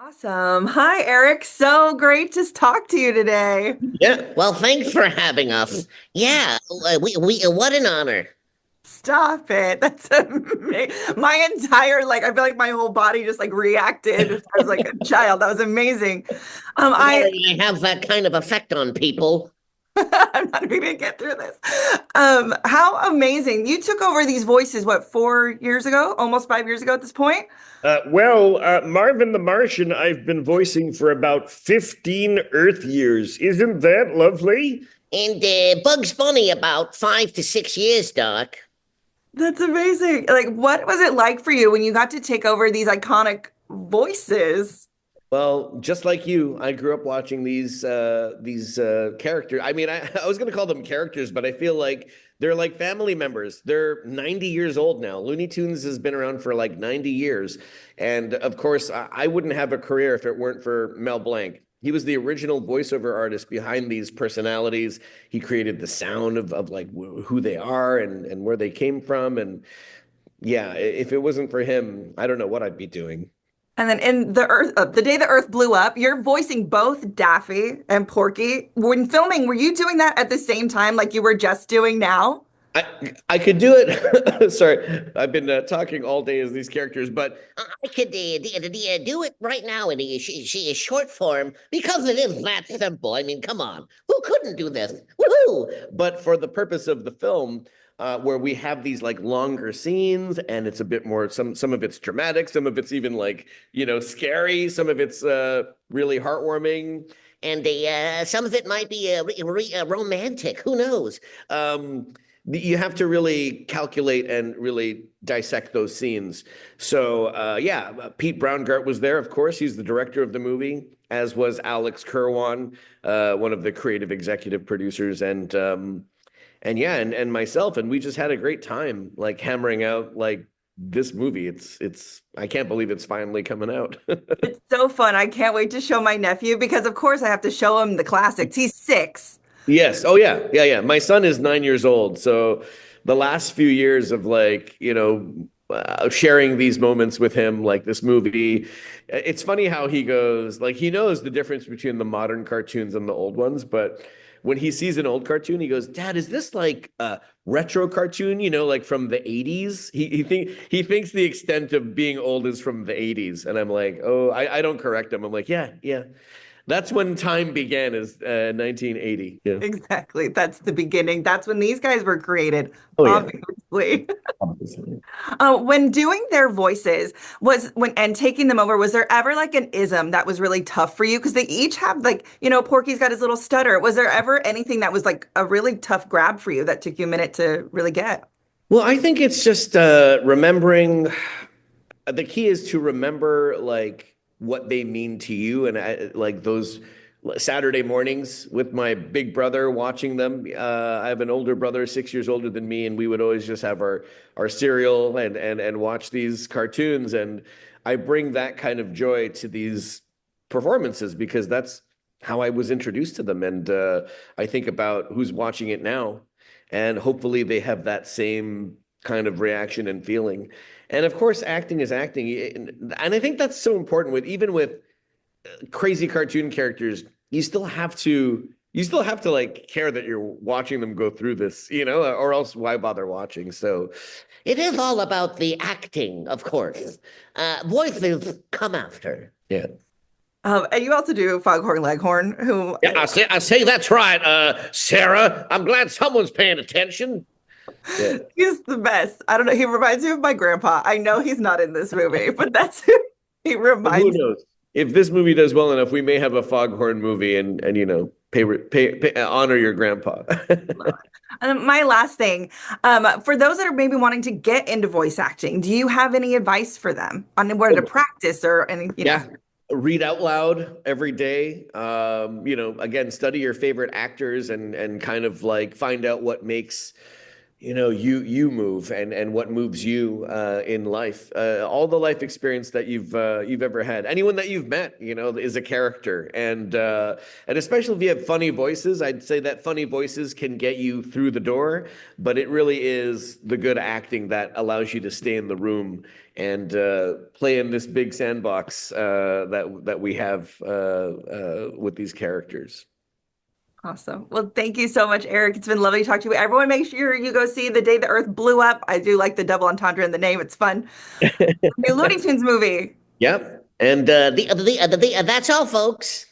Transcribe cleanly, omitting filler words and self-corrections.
Awesome. Hi, Eric. So great to talk to you today. Yeah, well, thanks for having us. Yeah, what an honor. Stop it. That's my entire I feel like my whole body just reacted as like a child. That was amazing. Well, I I have that kind of effect on people. I'm not even gonna get through this. How amazing. You took over these voices, what, 4 years ago? Almost 5 years ago at this point? Marvin the Martian, I've been voicing for about 15 Earth years. Isn't that lovely? And Bugs Bunny about 5 to 6 years, Doc. That's amazing. Like, what was it like for you when you got to take over these iconic voices? Well, just like you, I grew up watching these characters. I mean, I was going to call them characters, but I feel like they're like family members. They're 90 years old now. Looney Tunes has been around for like 90 years. And of course, I wouldn't have a career if it weren't for Mel Blanc. He was the original voiceover artist behind these personalities. He created the sound of like who they are and where they came from. And yeah, if it wasn't for him, I don't know what I'd be doing. And then in the day the Earth blew up, you're voicing both Daffy and Porky. When filming, were you doing that at the same time, like you were just doing now? I I could do it. Sorry, I've been talking all day as these characters, but I could do it right now in a short form because it is that simple. I mean, come on, who couldn't do this? Woohoo! but for the purpose of the film, where we have these like longer scenes, and it's a bit more some of it's dramatic, some of it's even like scary, some of it's really heartwarming. And some of it might be romantic. Who knows? You have to really calculate and really dissect those scenes. So yeah, Pete Browngardt was there, of course. He's the director of the movie, as was Alex Kerwan, one of the creative executive producers, and yeah, and myself, and we just had a great time, like hammering out like this movie. It's I can't believe it's finally coming out. It's so fun. I can't wait to show my nephew because, of course, I have to show him the classics. He's 6. Yes. Oh yeah. Yeah, yeah. My son is 9 years old. So the last few years of like, sharing these moments with him, like this movie, it's funny how he goes, like he knows the difference between the modern cartoons and the old ones, but when he sees an old cartoon, he goes, "Dad, is this like a retro cartoon, like from the 80s?" He thinks the extent of being old is from the 80s. And I'm like, "Oh, I don't correct him." I'm like, "Yeah, yeah. That's when time began, is 1980. Yeah. Exactly. That's the beginning. That's when these guys were created, Oh yeah. obviously. Obviously. When doing their voices and taking them over, was there ever like an ism that was really tough for you? Because they each have Porky's got his little stutter. Was there ever anything that was like a really tough grab for you that took you a minute to really get? Well, I think it's just remembering. The key is to remember like what they mean to you, and like those Saturday mornings with my big brother watching them. I have an older brother, 6 years older than me, and we would always just have our cereal and watch these cartoons. And I bring that kind of joy to these performances because that's how I was introduced to them. And I think about who's watching it now, and hopefully they have that same kind of reaction and feeling. And of course, acting is acting, and I think that's so important with even with crazy cartoon characters. You still have to like care that you're watching them go through this, or else why bother watching? So It is all about the acting, of course. Voices come after. yeah. And you also do Foghorn Leghorn, who Yeah, I say that's right, Sarah. I'm glad someone's paying attention. Yeah. he's the best. I don't know. He reminds me of my grandpa. I know he's not in this movie, but that's who he But who reminds me. knows? If this movie does well enough, we may have a Foghorn movie and pay honor your grandpa. And my last thing, for those that are maybe wanting to get into voice acting, do you have any advice for them on where to practice or any? Yeah. Read out loud every day. Again, study your favorite actors and kind of like find out what makes you move and what moves you in life. All the life experience that you've ever had. Anyone that you've met, is a character. And especially if you have funny voices, I'd say that funny voices can get you through the door, but it really is the good acting that allows you to stay in the room and play in this big sandbox that we have with these characters. Awesome. Well, thank you so much, Eric. It's been lovely to talk to you. Everyone, make sure you go see The Day the Earth Blew Up. I do like the double entendre in the name. It's fun. New Looney Tunes movie. Yep. And that's all, folks.